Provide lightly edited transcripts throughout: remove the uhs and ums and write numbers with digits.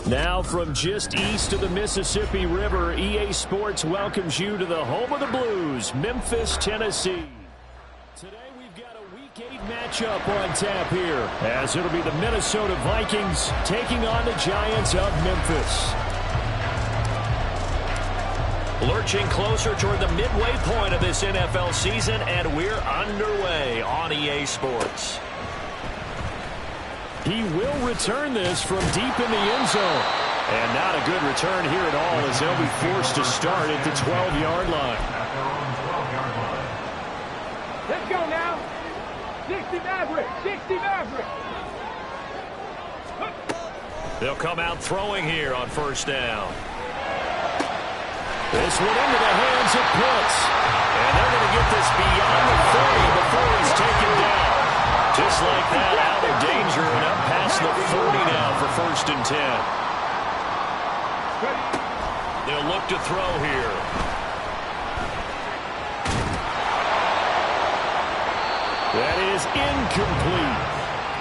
Now from just east of the Mississippi River, EA Sports welcomes you to the home of the Blues, Memphis, Tennessee. Today we've got a Week 8 matchup on tap here, as it'll be the Minnesota Vikings taking on the Giants of Memphis. Lurching closer toward the midway point of this NFL season, and we're underway on EA Sports. He will return this from deep in the end zone. And not a good return here at all, as they'll be forced to start at the 12-yard line. Let's go now. 60 Maverick. 60 Maverick. They'll come out throwing here on first down. This one into the hands of Pitts. And they're going to get this beyond the 30 before he's taken down. Just like that, out of danger and up past the 40 now for 1st and 10. They'll look to throw here. That is incomplete.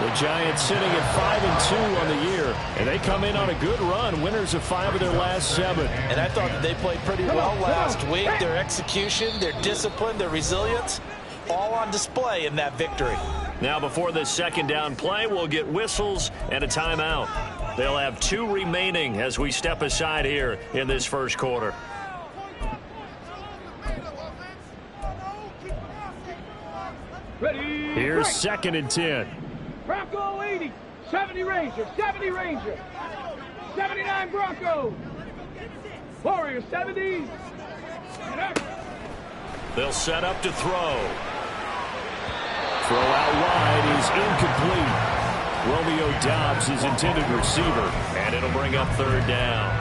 The Giants sitting at 5-2 on the year, and they come in on a good run, winners of 5 of their last 7. And I thought that they played pretty well last week. Their execution, their discipline, their resilience, all on display in that victory. Now before this second down play, we'll get whistles and a timeout. They'll have 2 remaining as we step aside here in this first quarter. Ready. Here's 2nd and 10. Bronco 80. 70 Ranger. 70 Ranger. 79 Bronco. Warrior 70. They'll set up to throw. Throw out wide is incomplete. Romeo Doubs is intended receiver, and it'll bring up 3rd down.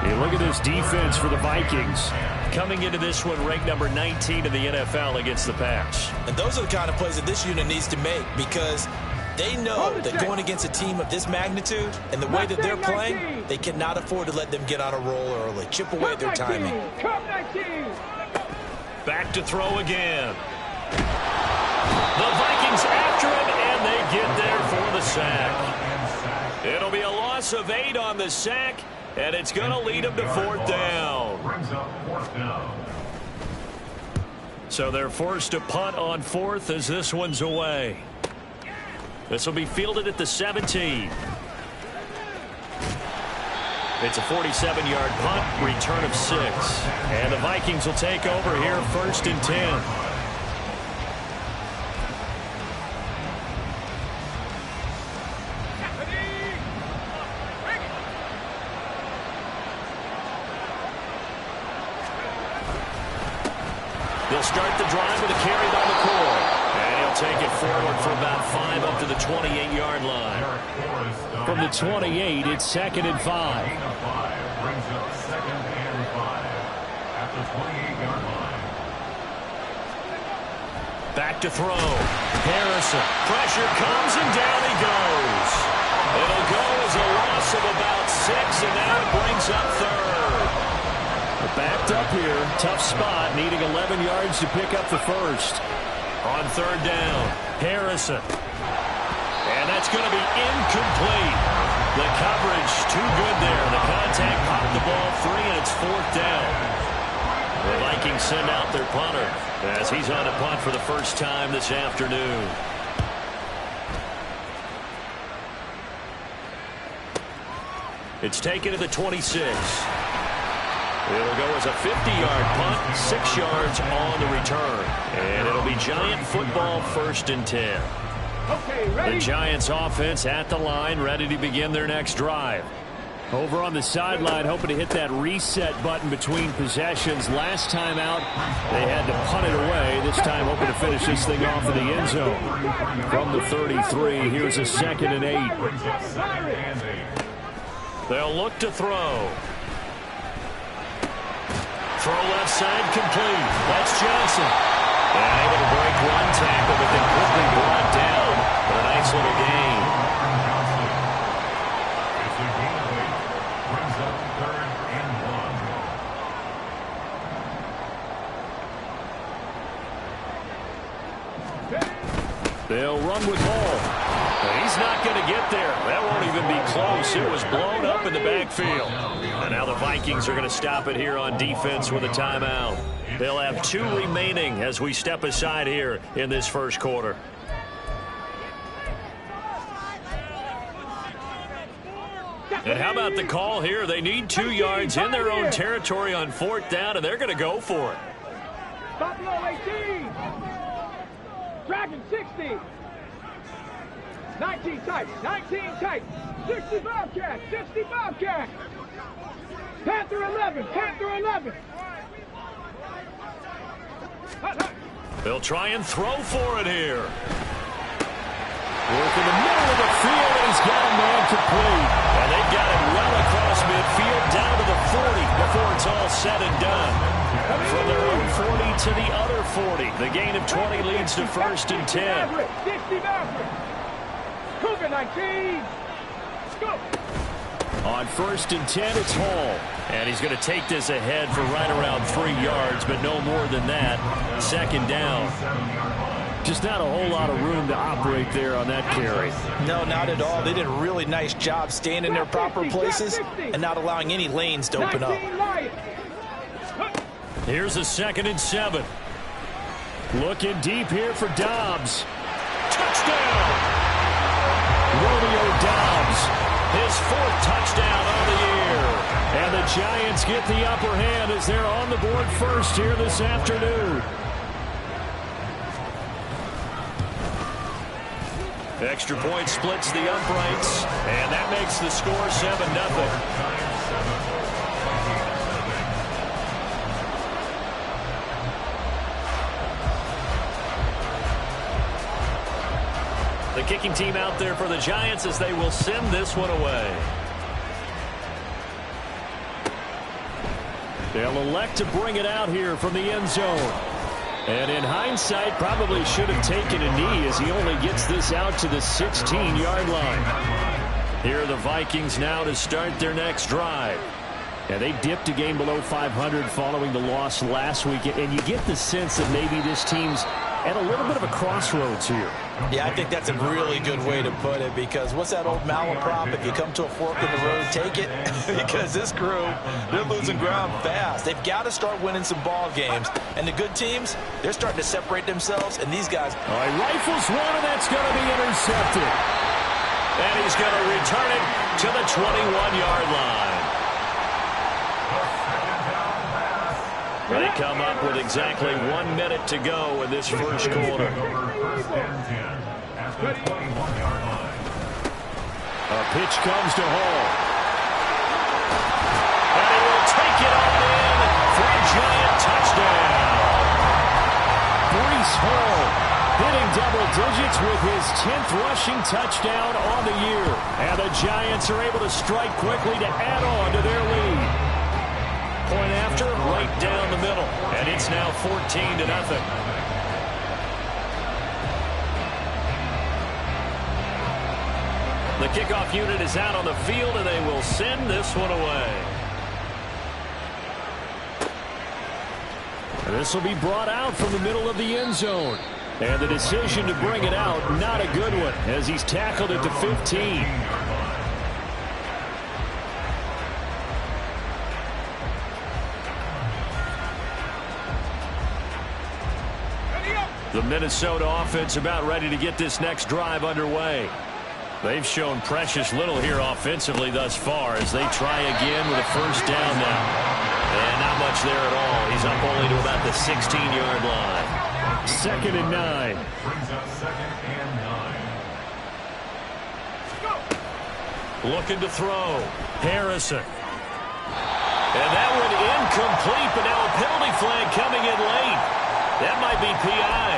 You look at this defense for the Vikings. Coming into this one, ranked number 19 in the NFL against the pass. And those are the kind of plays that this unit needs to make, because they know that going against a team of this magnitude and the way that they're playing, they cannot afford to let them get on a roll early. Chip away at their timing. Back to throw again. The Vikings after him, and they get there for the sack. It'll be a loss of 8 on the sack, and it's going to lead them to 4th down. So they're forced to punt on 4th as this one's away. This will be fielded at the 17. It's a 47-yard punt, return of 6. And the Vikings will take over here, 1st and 10. They'll start the drive with a carry by McCoy. And he'll take it forward for about 5 up to the 28-yard line. From the 28, it's 2nd and 5. Brings up 2nd and 5 at the 28-yard line. Back to throw. Harrison. Pressure comes, and down he goes. It'll go as a loss of about 6, and now it brings up 3rd. Backed up here. Tough spot. Needing 11 yards to pick up the 1st. On 3rd down, Harrison. And that's going to be incomplete. The coverage too good there. The contact popped the ball free, and it's 4th down. The Vikings send out their punter as he's on a punt for the first time this afternoon. It's taken to the 26. It'll go as a 50-yard punt, 6 yards on the return. And it'll be Giant football, 1st and 10. Okay, ready. The Giants offense at the line, ready to begin their next drive. Over on the sideline, hoping to hit that reset button between possessions. Last time out, they had to punt it away. This time, hoping to finish this thing off in the end zone. From the 33, here's a 2nd and 8. They'll look to throw. Throw left side complete. That's Johnson. And able to break one tackle, but then quickly brought down. But a nice little gain. Brings up 3rd and 1. They'll run with Hall. He's He's not going to get there. That won't even be close. It was blown up in the backfield. And now the Vikings are going to stop it here on defense with a timeout. They'll have 2 remaining as we step aside here in this first quarter. And how about the call here? They need 2 yards in their own territory on 4th down, and they're going to go for it. Buffalo 18. Dragon 60. 19 tight. 19 tight. 60 Bobcat. 60 Bobcat. Panther 11. Panther 11. They'll try and throw for it here. Work in the middle of the field, and he's got a man complete. And they've got it well across midfield down to the 40 before it's all said and done. From their own 40 to the other 40. The gain of 20 leads to 1st and 10. 60 Maverick. Cougar 19. Go. On 1st and 10, it's Hall. And he's going to take this ahead for right around 3 yards, but no more than that. 2nd down. Just not a whole lot of room to operate there on that carry. No, not at all. They did a really nice job staying in their proper places and not allowing any lanes to open up. Here's a 2nd and 7. Looking deep here for Dobbs. Touchdown! Romeo Dobbs, his 4th touchdown of the year. And the Giants get the upper hand as they're on the board first here this afternoon. Extra point splits the uprights, and that makes the score 7-0. The kicking team out there for the Giants as they will send this one away. They'll elect to bring it out here from the end zone. And in hindsight, probably should have taken a knee as he only gets this out to the 16-yard line. Here are the Vikings now to start their next drive. And they dipped a game below 500 following the loss last week. And you get the sense that maybe this team's at a little bit of a crossroads here. Yeah, I think that's a really good way to put it, because what's that old malaprop? If you come to a fork in the road, take it. Because this crew, they're losing ground fast. They've got to start winning some ball games. And the good teams, they're starting to separate themselves. And these guys... All right, rifles one, and that's going to be intercepted. And he's going to return it to the 21-yard line. They come up with exactly 1 minute to go in this first quarter. A pitch comes to Hall. And he will take it on in for a Giant touchdown. Breece Hall hitting double digits with his 10th rushing touchdown on the year. And the Giants are able to strike quickly to add on to their lead. Point after, right down the middle. And it's now 14-0. The kickoff unit is out on the field, and they will send this one away. This will be brought out from the middle of the end zone. And the decision to bring it out, not a good one, as he's tackled at the 15. The Minnesota offense about ready to get this next drive underway. They've shown precious little here offensively thus far as they try again with a 1st down now. And not much there at all. He's up only to about the 16-yard line. 2nd and 9. Looking to throw. Harrison. And that one incomplete, but now a penalty flag coming in late. That might be PI.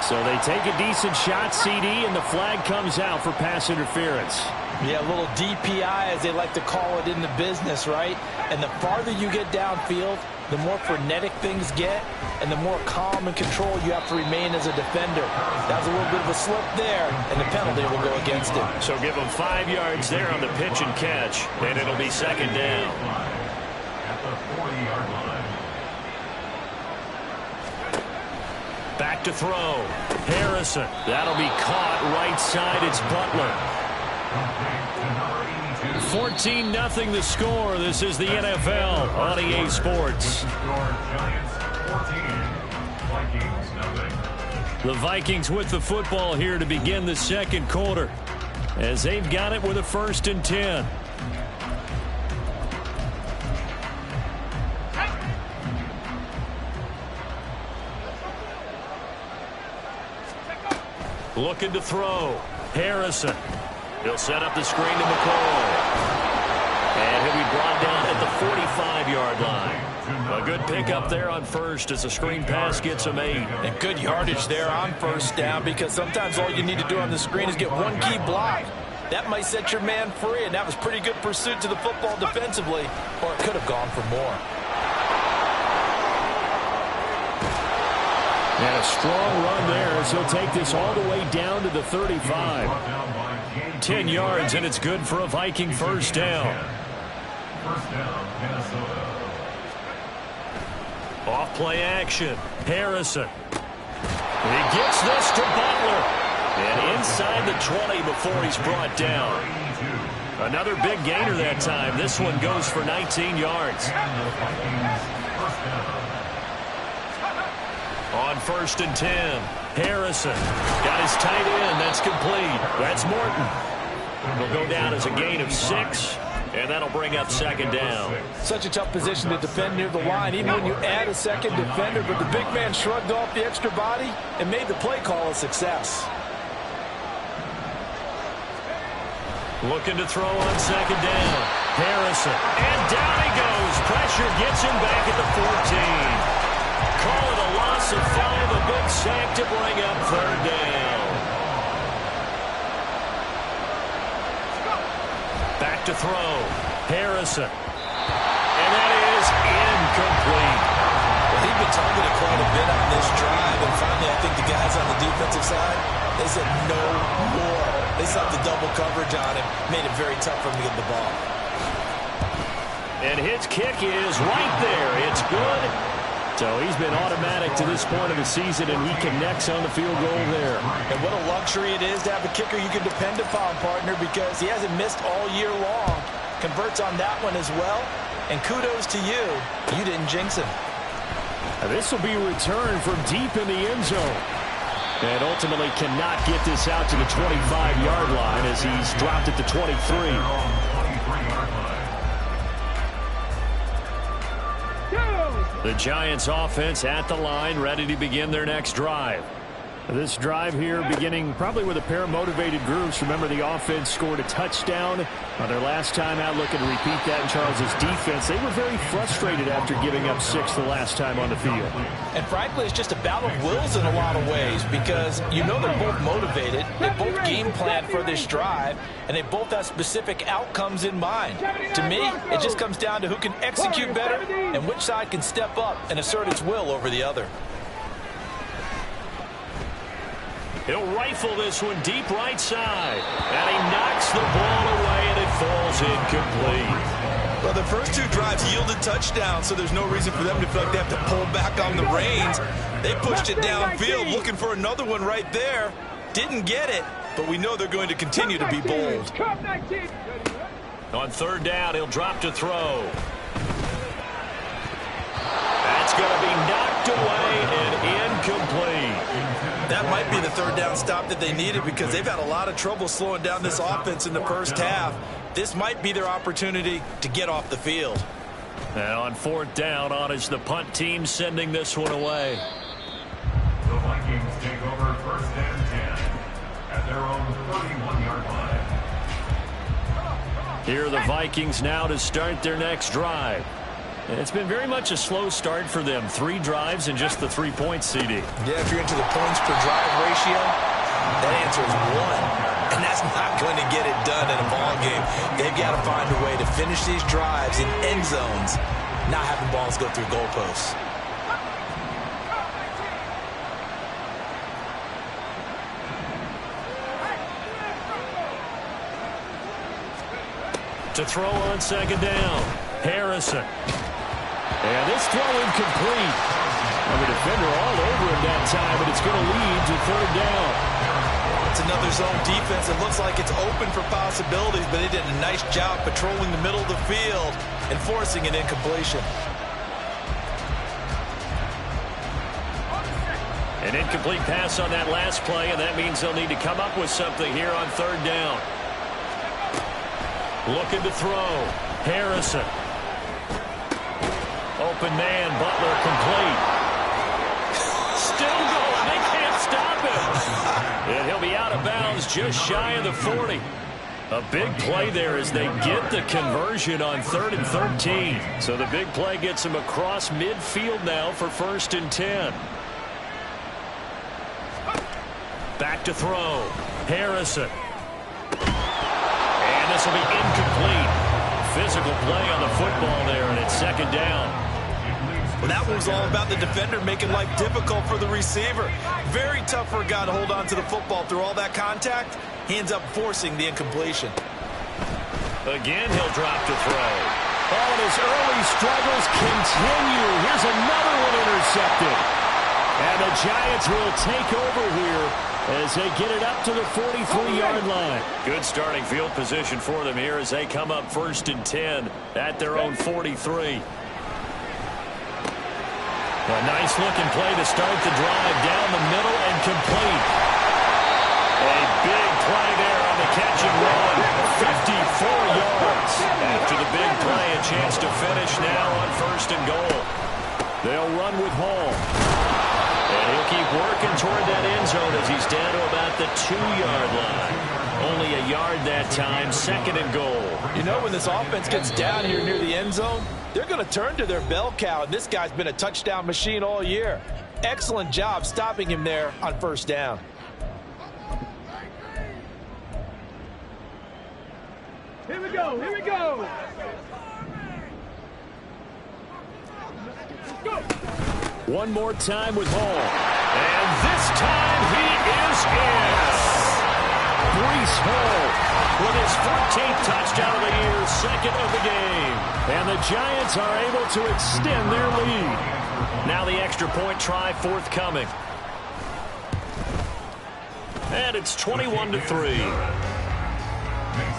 So they take a decent shot, CD, and the flag comes out for pass interference. Yeah, a little DPI, as they like to call it in the business, right? And the farther you get downfield, the more frenetic things get, and the more calm and control you have to remain as a defender. That was a little bit of a slip there, and the penalty will go against him. So give him 5 yards there on the pitch and catch, and it'll be 2nd down. At the 40-yard line. Back to throw. Harrison. That'll be caught right side. It's Butler. 14-0 the score. This is the NFL on EA Sports. The Vikings with the football here to begin the second quarter, as they've got it with a 1st and 10. Looking to throw. Harrison. He'll set up the screen to McCall. And he'll be brought down at the 45-yard line. A good pickup there on first as the screen pass gets him 8. And good yardage there on 1st down, because sometimes all you need to do on the screen is get one key block. That might set your man free, and that was pretty good pursuit to the football defensively, or it could have gone for more. And a strong run there as he'll take this all the way down to the 35. 10 yards, and it's good for a Viking 1st down. Off play action. Harrison. And he gets this to Butler. And inside the 20 before he's brought down. Another big gainer that time. This one goes for 19 yards. On 1st and 10, Harrison got his tight end. That's complete. That's Morton. He'll go down as a gain of 6, and that'll bring up 2nd down. Such a tough position to defend near the line, even when you add a second defender, but the big man shrugged off the extra body and made the play call a success. Looking to throw on 2nd down. Harrison. And down he goes. Pressure gets him back at the 14. Call it a loss of 5, a big sack to bring up 3rd down. Back to throw. Harrison. And that is incomplete. Well, he'd been targeted quite a bit on this drive, and finally I think the guys on the defensive side, they said no more. They saw the double coverage on him, made it very tough for him to get the ball. And his kick is right there. It's good. So he's been automatic to this point of the season, and he connects on the field goal there. And what a luxury it is to have a kicker you can depend upon, partner, because he hasn't missed all year long. Converts on that one as well, and kudos to you. You didn't jinx him. This will be returned from deep in the end zone. And ultimately cannot get this out to the 25-yard line as he's dropped at the 23. The Giants offense at the line, ready to begin their next drive. This drive here beginning probably with a pair of motivated groups. Remember, the offense scored a touchdown on their last time out. Looking to repeat that in Charles's defense. They were very frustrated after giving up 6 the last time on the field. And frankly, it's just a battle of wills in a lot of ways, because you know they're both motivated. They both game plan for this drive, and they both have specific outcomes in mind. To me, it just comes down to who can execute better and which side can step up and assert its will over the other. He'll rifle this one deep right side. And he knocks the ball away, and it falls incomplete. Well, the first 2 drives yielded touchdowns, so there's no reason for them to feel like they have to pull back on the reins. They pushed it downfield, looking for another one right there. Didn't get it, but we know they're going to continue to be bold. On 3rd down, he'll drop to throw. That's going to be knocked away and incomplete. That might be the 3rd down stop that they needed, because they've had a lot of trouble slowing down this offense in the first half. This might be their opportunity to get off the field. And on 4th down, on is the punt team sending this one away. The Vikings take over 1st and 10 at their own 31-yard line. Here are the Vikings now to start their next drive. It's been very much a slow start for them. 3 drives and just the 3 points, CD. Yeah, if you're into the points per drive ratio, that answer is 1. And that's not going to get it done in a ball game. They've got to find a way to finish these drives in end zones, not having balls go through goalposts. To throw on 2nd down, Harrison. And this throw incomplete. And the defender all over him that time, but it's going to lead to third down. It's another zone defense. It looks like it's open for possibilities, but they did a nice job patrolling the middle of the field and forcing an incompletion. An incomplete pass on that last play, and that means they'll need to come up with something here on third down. Looking to throw. Harrison. Open man, Butler complete. Still going. They can't stop him. And he'll be out of bounds just shy of the 40. A big play there as they get the conversion on 3rd and 13. So the big play gets them across midfield now for 1st and 10. Back to throw. Harrison. And this will be incomplete. Physical play on the football there, and it's 2nd down. Well, that was all about the defender making life difficult for the receiver. Very tough for a guy to hold on to the football through all that contact. He ends up forcing the incompletion. Again, he'll drop to throw. Oh, and his early struggles continue. Here's another one intercepted. And the Giants will take over here as they get it up to the 43-yard line. Good starting field position for them here as they come up 1st and 10 at their own 43. A nice-looking play to start the drive down the middle and complete. A big play there on the catch and run. 54 yards. After the big play, a chance to finish now on 1st and goal. They'll run with Hall. And he'll keep working toward that end zone as he's down to about the 2-yard line. Only a yard that time, 2nd and goal. You know, when this offense gets down here near the end zone, they're going to turn to their bell cow, and this guy's been a touchdown machine all year. Excellent job stopping him there on 1st down. Here we go, here we go. Let's go. One more time with Hall. And this time he is in. Breece Hall with his 14th touchdown of the year, 2nd of the game. And the Giants are able to extend their lead. Now the extra point try forthcoming. And it's 21-3. Makes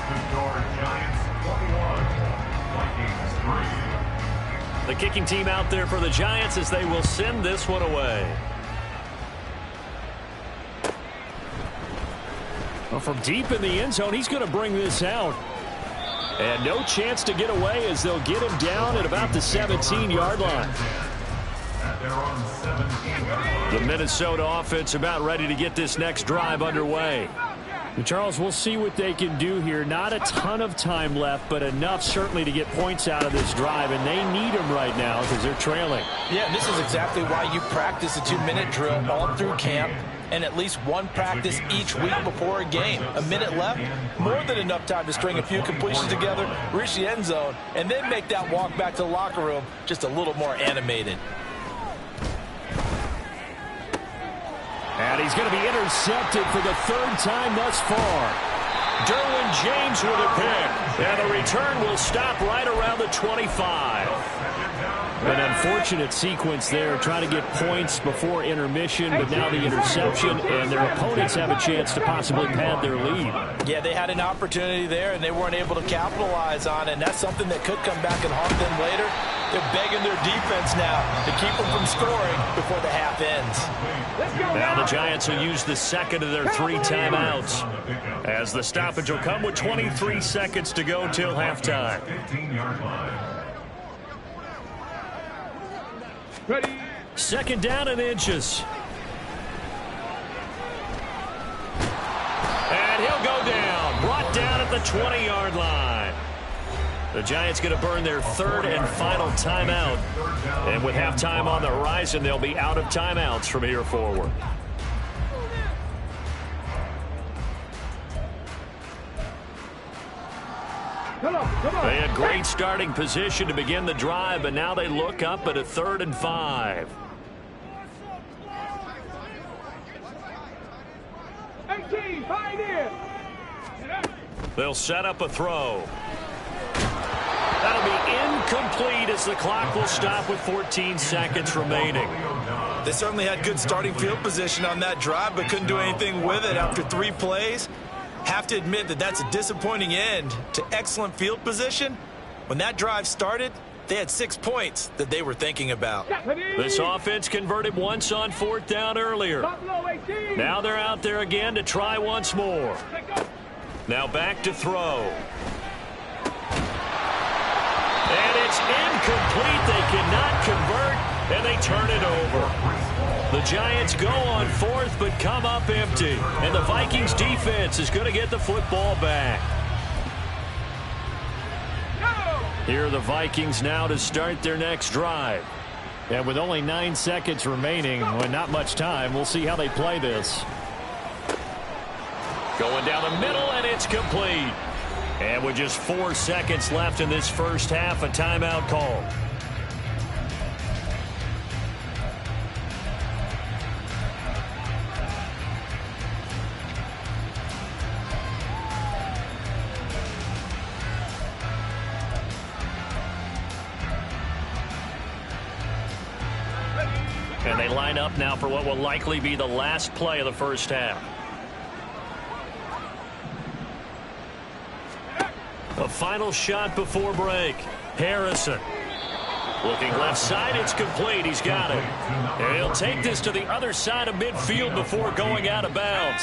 the score Giants 21, Vikings 3. The kicking team out there for the Giants as they will send this one away. Well, from deep in the end zone, he's going to bring this out. And no chance to get away as they'll get him down at about the 17-yard line. The Minnesota offense about ready to get this next drive underway. And Charles, we'll see what they can do here. Not a ton of time left, but enough certainly to get points out of this drive, and they need them right now because they're trailing. Yeah, and this is exactly why you practice a 2-minute drill all through camp and at least one practice each week before a game. A minute left, more than enough time to string a few completions together, reach the end zone, and then make that walk back to the locker room just a little more animated. And he's going to be intercepted for the 3rd time thus far. Derwin James with a pick. And the return will stop right around the 25. An unfortunate sequence there, trying to get points before intermission, but now the interception, and their opponents have a chance to possibly pad their lead. Yeah, they had an opportunity there, and they weren't able to capitalize on it, and that's something that could come back and haunt them later. They're begging their defense now to keep them from scoring before the half ends. Now the Giants will use the 2nd of their 3 timeouts, as the stoppage will come with 23 seconds to go till halftime. 15-yard line. Ready. 2nd down and inches. And he'll go down. Brought down at the 20-yard line. The Giants going to burn their 3rd and final timeout. And with halftime on the horizon, they'll be out of timeouts from here forward. Come on. They had great starting position to begin the drive, but now they look up at a 3rd and 5. 18, Pioneer. They'll set up a throw. That'll be incomplete as the clock will stop with 14 seconds remaining. They certainly had good starting field position on that drive, but couldn't do anything with it after 3 plays. Have to admit that that's a disappointing end to excellent field position. When that drive started, they had 6 points that they were thinking about. This offense converted once on 4th down earlier. Now they're out there again to try once more. Now back to throw. And it's incomplete. They cannot convert, and they turn it over. The Giants go on 4th, but come up empty. And the Vikings defense is going to get the football back. Here are the Vikings now to start their next drive. And with only 9 seconds remaining, well, not much time, we'll see how they play this. Going down the middle, and it's complete. And with just 4 seconds left in this first half, a timeout call. And they line up now for what will likely be the last play of the first half. A final shot before break. Harrison. Looking left side, it's complete. He's got it. And he'll take this to the other side of midfield before going out of bounds.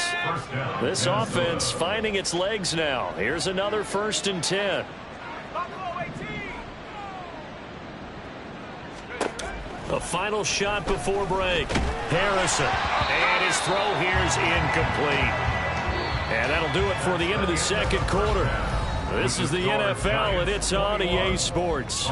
This offense finding its legs now. Here's another 1st and 10. A final shot before break. Harrison. And his throw here is incomplete. And that'll do it for the end of the second quarter. This is the NFL, and it's on EA Sports.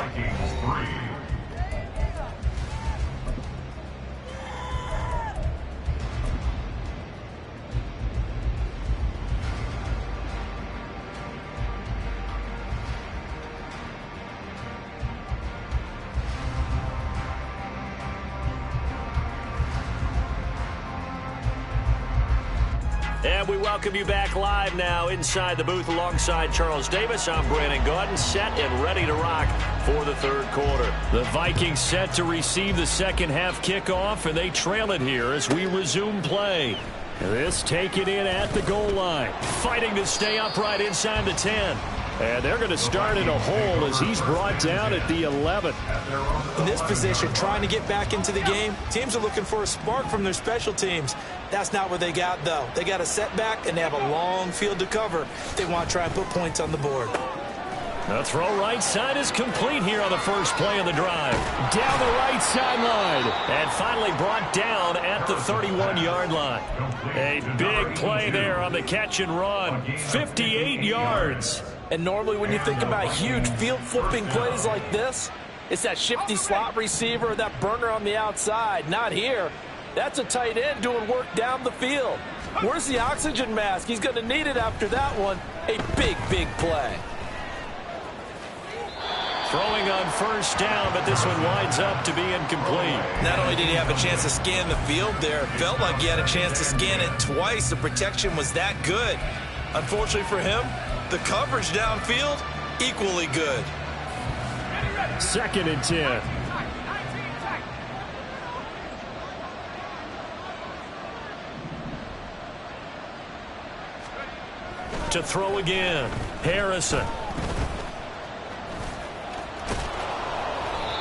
And we welcome you back live now inside the booth alongside Charles Davis. I'm Brandon Gaudin, set and ready to rock for the third quarter. The Vikings set to receive the second half kickoff, and they trail it here as we resume play. This taken in at the goal line. Fighting to stay upright inside the 10. And they're going to start in a hole as he's brought down at the 11. In this position, trying to get back into the game, teams are looking for a spark from their special teams. That's not what they got, though. They got a setback, and they have a long field to cover. They want to try and put points on the board. The throw right side is complete here on the first play of the drive. Down the right sideline. And finally brought down at the 31-yard line. A big play there on the catch and run. 58 yards. And normally when you think about huge field-flipping plays like this, it's that shifty slot receiver, that burner on the outside. Not here. That's a tight end doing work down the field. Where's the oxygen mask? He's going to need it after that one. A big, big play. Throwing on first down, but this one winds up to be incomplete. Not only did he have a chance to scan the field there, it felt like he had a chance to scan it twice. The protection was that good. Unfortunately for him, the coverage downfield, equally good. 2nd and 10. To throw again, Harrison.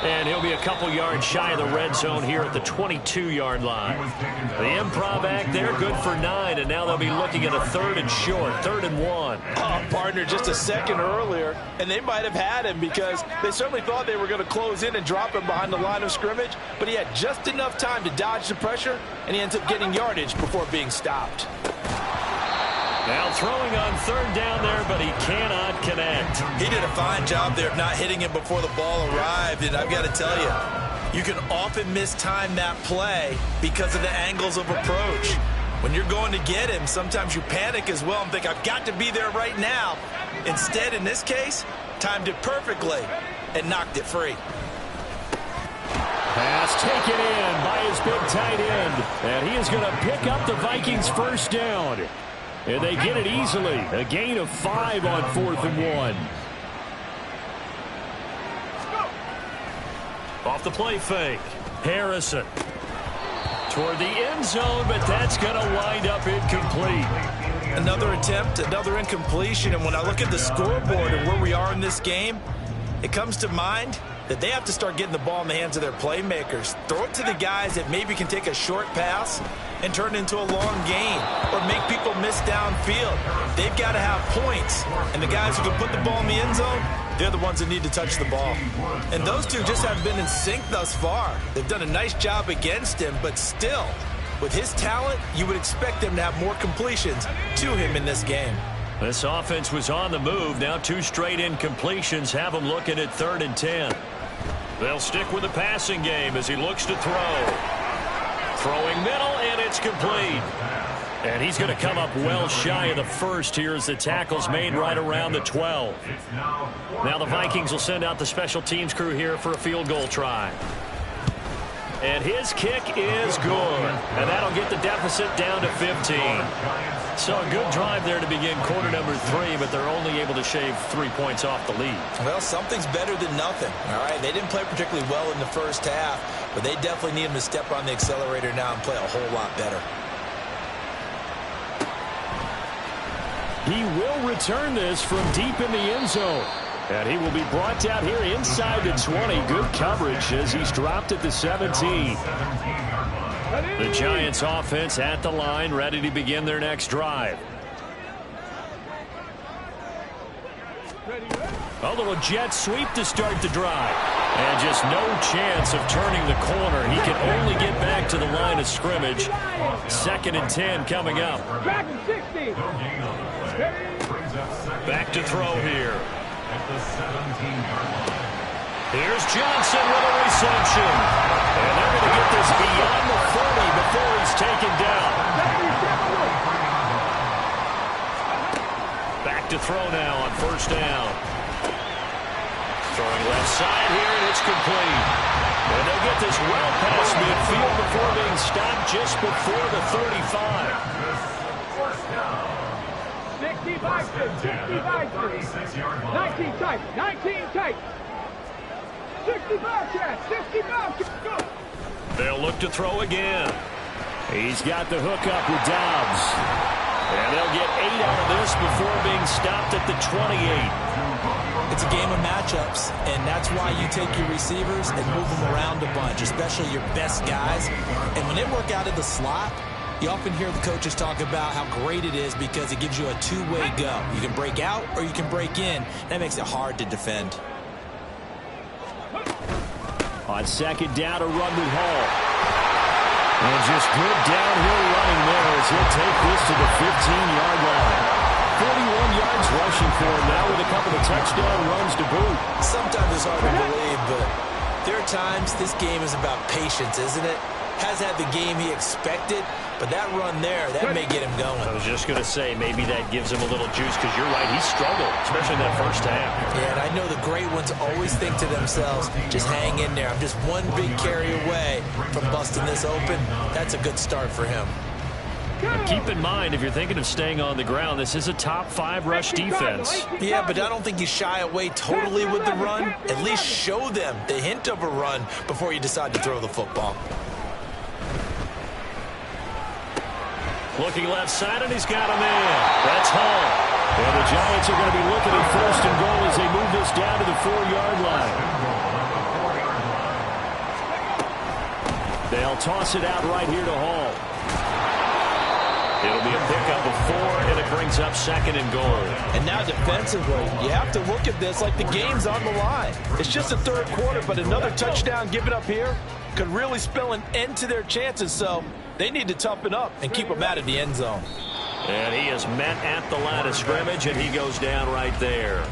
And he'll be a couple yards shy of the red zone here at the 22-yard line. The improv act there, good for 9, and now they'll be looking at a 3rd and short, 3rd and 1. Oh, partner, just a second earlier, and they might have had him because they certainly thought they were going to close in and drop him behind the line of scrimmage, but he had just enough time to dodge the pressure, and he ends up getting yardage before being stopped. Now throwing on 3rd down there, but he cannot connect. He did a fine job there of not hitting him before the ball arrived, and I've got to tell you, you can often mistime that play because of the angles of approach. When you're going to get him, sometimes you panic as well and think, I've got to be there right now. Instead, in this case, timed it perfectly and knocked it free. Pass taken in by his big tight end, and he is going to pick up the Vikings' first down. And they get it easily. A gain of 5 on 4th and 1. Off the play fake. Harrison. Toward the end zone, but that's going to wind up incomplete. Another attempt, another incompletion, and when I look at the scoreboard and where we are in this game, it comes to mind that they have to start getting the ball in the hands of their playmakers. Throw it to the guys that maybe can take a short pass and turn it into a long gain or make people miss downfield. They've got to have points, and the guys who can put the ball in the end zone, they're the ones that need to touch the ball. And those two just haven't been in sync thus far. They've done a nice job against him, but still, with his talent, you would expect them to have more completions to him in this game. This offense was on the move. Now 2 straight incompletions have them looking at 3rd and 10. They'll stick with the passing game as he looks to throw. Throwing middle, and it's complete. And he's going to come up well shy of the first here as the tackle's made right around the 12. Now the Vikings will send out the special teams crew here for a field goal try. And his kick is good. And that'll get the deficit down to 15. So a good drive there to begin quarter number 3, but they're only able to shave 3 points off the lead. Well, something's better than nothing. All right, they didn't play particularly well in the first half, but they definitely need him to step on the accelerator now and play a whole lot better. He will return this from deep in the end zone. And he will be brought down here inside the 20. Good coverage as he's dropped at the 17. The Giants offense at the line, ready to begin their next drive. A little jet sweep to start the drive. And just no chance of turning the corner. He can only get back to the line of scrimmage. 2nd and 10 coming up. Back to throw here. Here's Johnson with a reception. And they're going to get this beyond the 40 before he's taken down. Back to throw now on 1st down. Throwing left side here, and it's complete. And they'll get this well past midfield before being stopped just before the 35. 19 tight, 19 tight. 65 cats, 65 cats, go. They'll look to throw again. He's got the hook up with Dobbs. And they'll get 8 out of this before being stopped at the 28. It's a game of matchups, and that's why you take your receivers and move them around a bunch, especially your best guys. And when they work out of the slot, you often hear the coaches talk about how great it is because it gives you a two-way go. You can break out or you can break in. That makes it hard to defend. On 2nd down, a run with Hall. And just good downhill running there as he'll take this to the 15-yard line. 41 yards rushing for him now with a couple of touchdown runs to boot. Sometimes it's hard to believe, but there are times this game is about patience, isn't it? Has had the game he expected, but that run there, that may get him going. I was just going to say, maybe that gives him a little juice because you're right, he struggled, especially in that first half. Yeah, and I know the great ones always think to themselves, just hang in there. I'm just one big carry away from busting this open. That's a good start for him. And keep in mind, if you're thinking of staying on the ground, this is a top 5 rush defense. Yeah, but I don't think you shy away totally with the run. At least show them the hint of a run before you decide to throw the football. Looking left side, and he's got a man. That's Hall. And the Giants are going to be looking at 1st and goal as they move this down to the 4-yard line. They'll toss it out right here to Hall. It'll be a pickup of 4, and it brings up 2nd and goal. And now defensively, you have to look at this like the game's on the line. It's just the 3rd quarter, but another touchdown given up here could really spell an end to their chances, so they need to toughen up and keep them out of the end zone. And he is met at the line of scrimmage, and he goes down right there.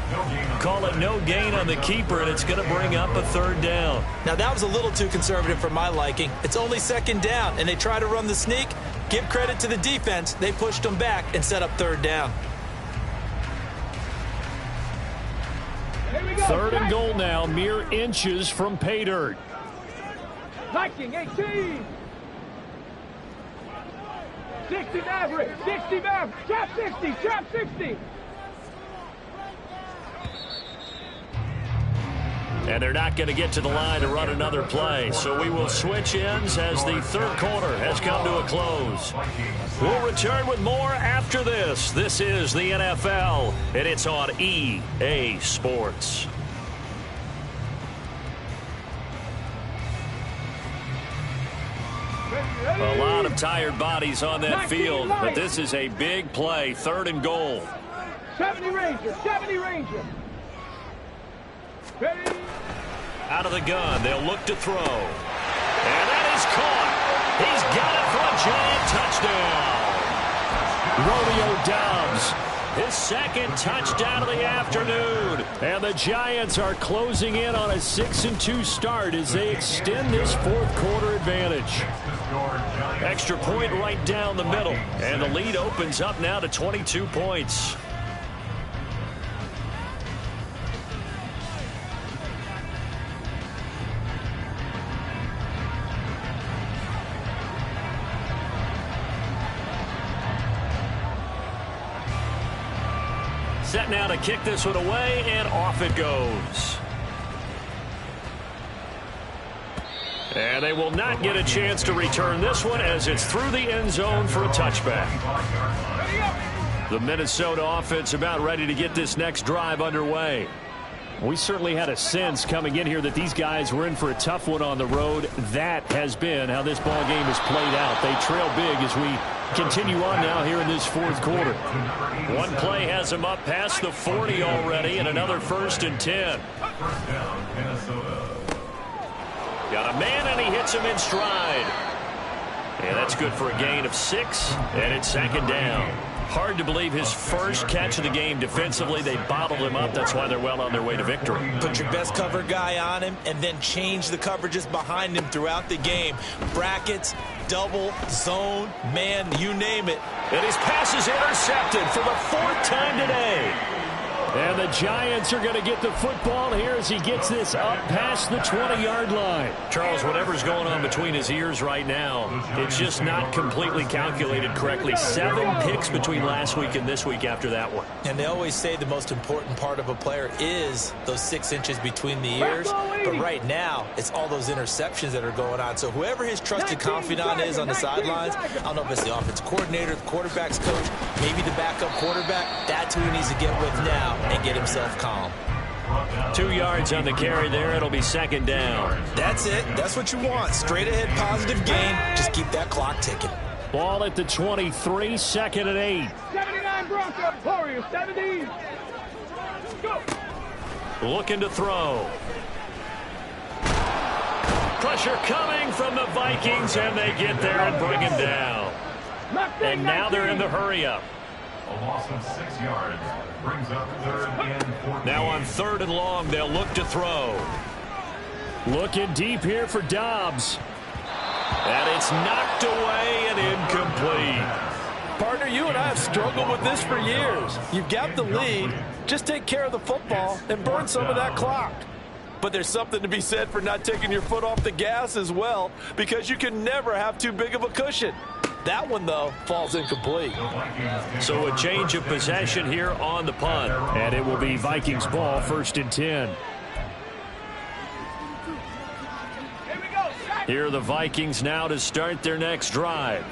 Call it no gain on the keeper, and it's going to bring up a 3rd down. Now, that was a little too conservative for my liking. It's only 2nd down, and they try to run the sneak. Give credit to the defense. They pushed them back and set up 3rd down. 3rd and goal now, mere inches from pay dirt. Viking 18. 60 Maverick, 60 Maverick, trap 60, trap 60. And they're not going to get to the line to run another play. So we will switch ends as the third quarter has come to a close. We'll return with more after this. This is the NFL, and it's on EA Sports. A lot of tired bodies on that field, but this is a big play. 3rd and goal. 70 Ranger, 70 Ranger. Ready? Out of the gun, they'll look to throw. And that is caught. He's got it for a giant touchdown. Romeo Doubs, his 2nd touchdown of the afternoon. And the Giants are closing in on a 6-2 start as they extend this 4th quarter advantage. Extra point right down the middle. And the lead opens up now to 22 points. Set now to kick this one away, and off it goes. And they will not get a chance to return this one as it's through the end zone for a touchback. The Minnesota offense about ready to get this next drive underway. We certainly had a sense coming in here that these guys were in for a tough one on the road. That has been how this ball game has played out. They trail big as we continue on now here in this 4th quarter. One play has them up past the 40 already, and another 1st and 10. Got a man, and he hits him in stride. And that's good for a gain of 6, and it's 2nd down. Hard to believe his first catch of the game defensively. They bottled him up. That's why they're well on their way to victory. Put your best cover guy on him and then change the coverages behind him throughout the game. Brackets, double, zone, man, you name it. And his pass is intercepted for the 4th time today. And the Giants are going to get the football here as he gets this up past the 20-yard line. Charles, whatever's going on between his ears right now, it's just not completely calculated correctly. 7 picks between last week and this week after that one. And they always say the most important part of a player is those 6 inches between the ears. But right now, it's all those interceptions that are going on. So whoever his trusted confidant is on the sidelines, I don't know if it's the offensive coordinator, the quarterback's coach, maybe the backup quarterback, that's who he needs to get with now and get himself calm. 2 yards on the carry there. It'll be 2nd down. That's it. That's what you want. Straight ahead positive gain. Just keep that clock ticking. Ball at the 23, 2nd and 8. 79 Broncos, Warriors, 70. Go. Looking to throw. Pressure coming from the Vikings, and they get there and bring him down. And now they're in the hurry-up. A loss of 6 yards brings up 3rd and 14. Now on 3rd and long, they'll look to throw. Looking deep here for Doubs. And it's knocked away and incomplete. Partner, you and I have struggled with this for years. You've got the lead. Just take care of the football and burn some of that clock. But there's something to be said for not taking your foot off the gas as well, because you can never have too big of a cushion. That one, though, falls incomplete. So a change of possession here on the punt. And it will be Vikings ball, 1st and 10. Here are the Vikings now to start their next drive.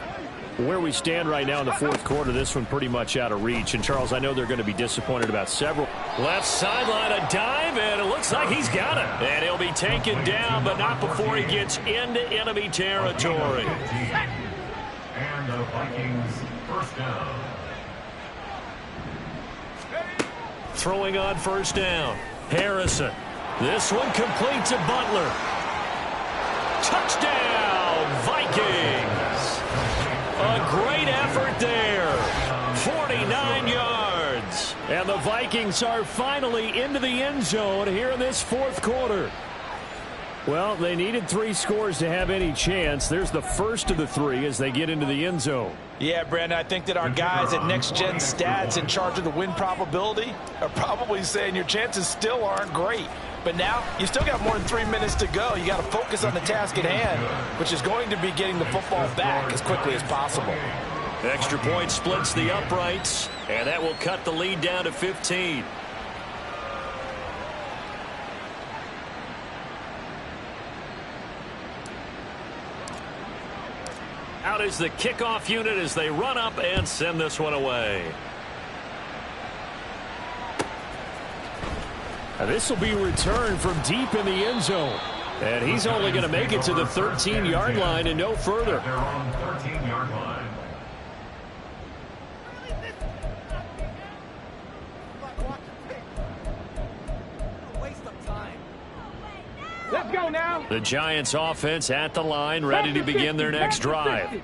Where we stand right now in the 4th quarter, this one pretty much out of reach. And, Charles, I know they're going to be disappointed about several. Left sideline, a dive, and it looks like he's got it. And he'll be taken down, but not before he gets into enemy territory. And the Vikings 1st down. Throwing on 1st down. Harrison. This one completes to Butler. Touchdown, Vikings. A great effort there. 49 yards. And the Vikings are finally into the end zone here in this 4th quarter. Well, they needed 3 scores to have any chance. There's the first of the 3 as they get into the end zone. Yeah, Brandon, I think that our guys at Next Gen Stats in charge of the win probability are probably saying your chances still aren't great. But now, you still got more than 3 minutes to go. You got to focus on the task at hand, which is going to be getting the football back as quickly as possible. Extra point splits the uprights, and that will cut the lead down to 15. Out is the kickoff unit as they run up and send this one away. This will be returned from deep in the end zone. And he's only going to make it to the 13-yard line and no further. They're on 13-yard line. Let's go now. The Giants offense at the line, ready to begin their next drive.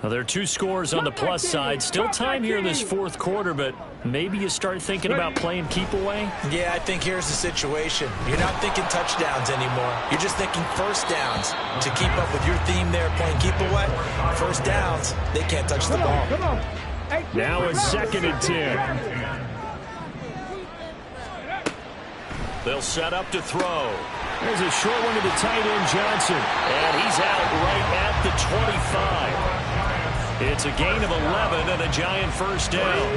Now, there are 2 scores on the plus side. Still time here in this fourth quarter, but maybe you start thinking about playing keep away? Yeah, I think here's the situation. You're not thinking touchdowns anymore. You're just thinking first downs. To keep up with your theme there, playing keep away, first downs, they can't touch the ball. Come on. Now it's 2nd and 10. They'll set up to throw. There's a short one to the tight end, Johnson. And he's out right at the 25. It's a gain of 11 and a Giant first down.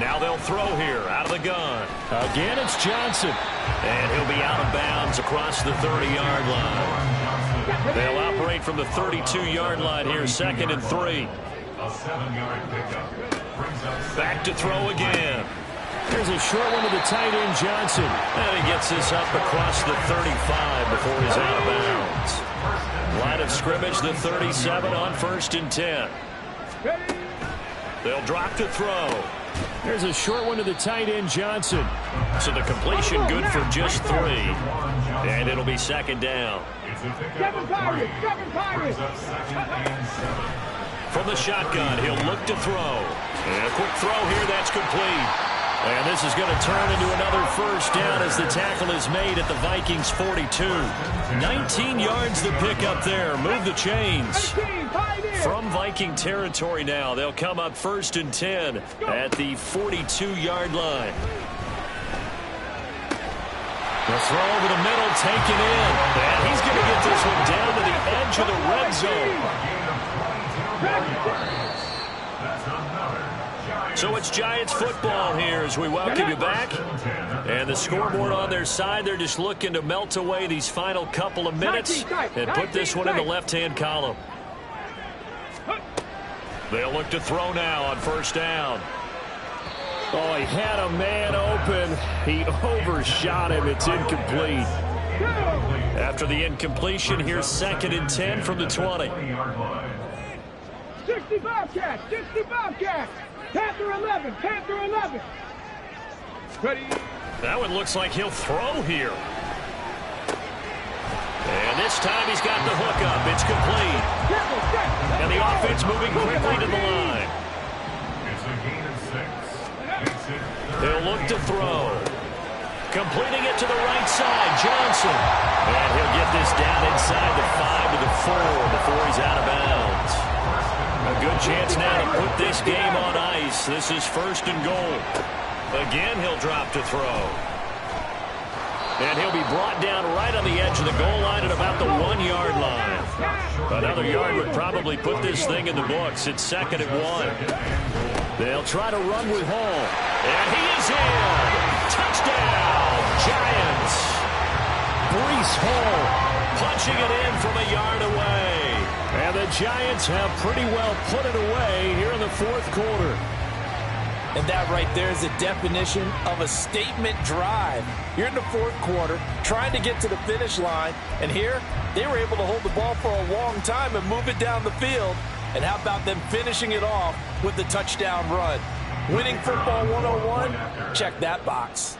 Now they'll throw here out of the gun. Again, it's Johnson. And he'll be out of bounds across the 30-yard line. They'll operate from the 32-yard line here, 2nd and 3. A 7-yard pickup. Back to throw again. There's a short one to the tight end, Johnson. And he gets this up across the 35 before he's out of bounds. Line of scrimmage, the 37 on 1st and 10. They'll drop to throw. There's a short one to the tight end, Johnson. So the completion good for just 3. And it'll be 2nd down. Seven Pirates. From the shotgun, he'll look to throw. And a quick throw here, that's complete. And this is going to turn into another first down as the tackle is made at the Vikings 42. 19 yards the pick up there. Move the chains. From Viking territory now, they'll come up 1st and 10 at the 42-yard line. The throw over the middle, taken in. And he's going to get this one down to the edge of the red zone. So it's Giants football here as we welcome you back. And the scoreboard on their side, they're just looking to melt away these final couple of minutes and put this one in the left-hand column. They'll look to throw now on 1st down. Oh, he had a man open. He overshot him. It's incomplete. After the incompletion, here's 2nd and 10 from the 20. 60 Bobcats. 60 Bobcats. Panther 11. Panther 11. Ready. That one looks like he'll throw here. And this time he's got the hook up. It's complete. And the offense moving quickly to the line. It's a gain of 6. He'll look to throw. Completing it to the right side, Johnson. And he'll get this down inside the 5 to the 4 before he's out of bounds. A good chance now to put this game on ice. This is 1st and goal. Again, he'll drop to throw. And he'll be brought down right on the edge of the goal line at about the 1-yard line. Another yard would probably put this thing in the books. It's 2nd and 1. They'll try to run with Hall. And he is in. Touchdown, Giants. Breece Hall punching it in from a yard away. And the Giants have pretty well put it away here in the 4th quarter. And that right there is the definition of a statement drive. You're in the 4th quarter, trying to get to the finish line, and here they were able to hold the ball for a long time and move it down the field. And how about them finishing it off with the touchdown run? Winning football 101, check that box.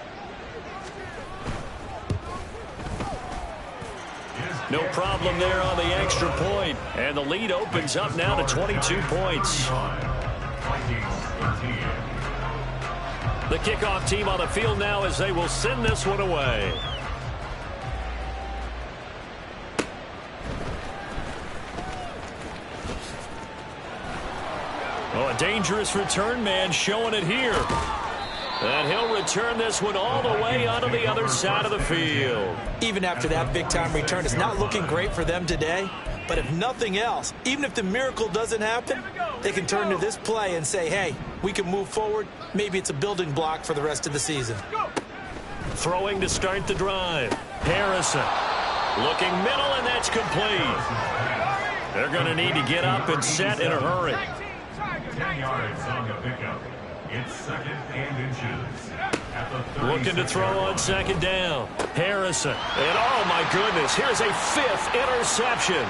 No problem there on the extra point. And the lead opens up now to 22 points. The kickoff team on the field now as they will send this one away. Oh, a dangerous return man showing it here. And he'll return this one all the way onto the other side of the field. Even after that big-time return, it's not looking great for them today. But if nothing else, even if the miracle doesn't happen, they can turn to this play and say, hey, we can move forward. Maybe it's a building block for the rest of the season. throwing to start the drive. Harrison looking middle, and that's complete. They're going to need to get up and set in a hurry. 10 yards on the pickup. It's 2nd and inches. Looking to throw on 2nd down. Harrison. And oh my goodness, here's a 5th interception.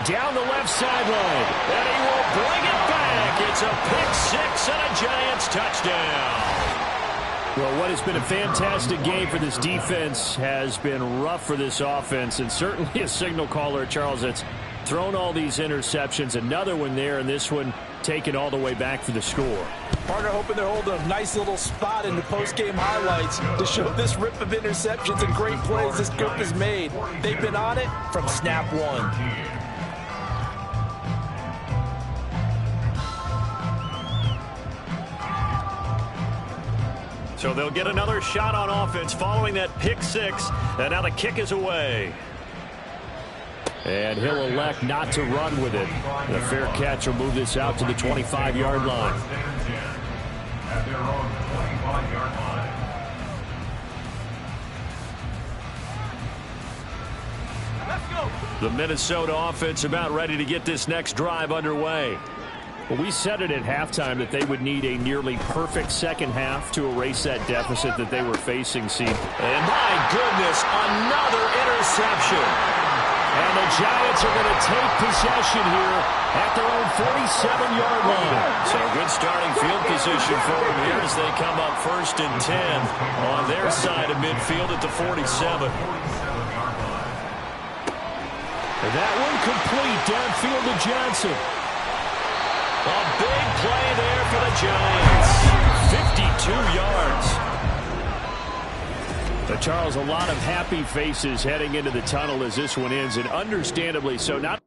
Down the left sideline. And he will bring it back. It's a pick-6 and a Giants touchdown. Well, what has been a fantastic game for this defense has been rough for this offense, and certainly a signal caller, Charles, that's thrown all these interceptions. Another one there, and this one taken all the way back for the score. Partner hoping they're holding a nice little spot in the post-game highlights to show this rip of interceptions and great plays this group has made. They've been on it from snap one. So they'll get another shot on offense following that pick-6, and now the kick is away. And he'll elect not to run with it. The fair catch will move this out to the 25-yard line. At their own 25-yard line. The Minnesota offense about ready to get this next drive underway. Well, we said it at halftime that they would need a nearly perfect second half to erase that deficit that they were facing, Steve. And my goodness, another interception. And the Giants are going to take possession here at their own 47-yard line. So good starting field position for them here as they come up 1st and 10 on their side of midfield at the 47. And that one complete downfield to Johnson. A big play there for the Giants. 52 yards. But Charles, a lot of happy faces heading into the tunnel as this one ends, and understandably so. Not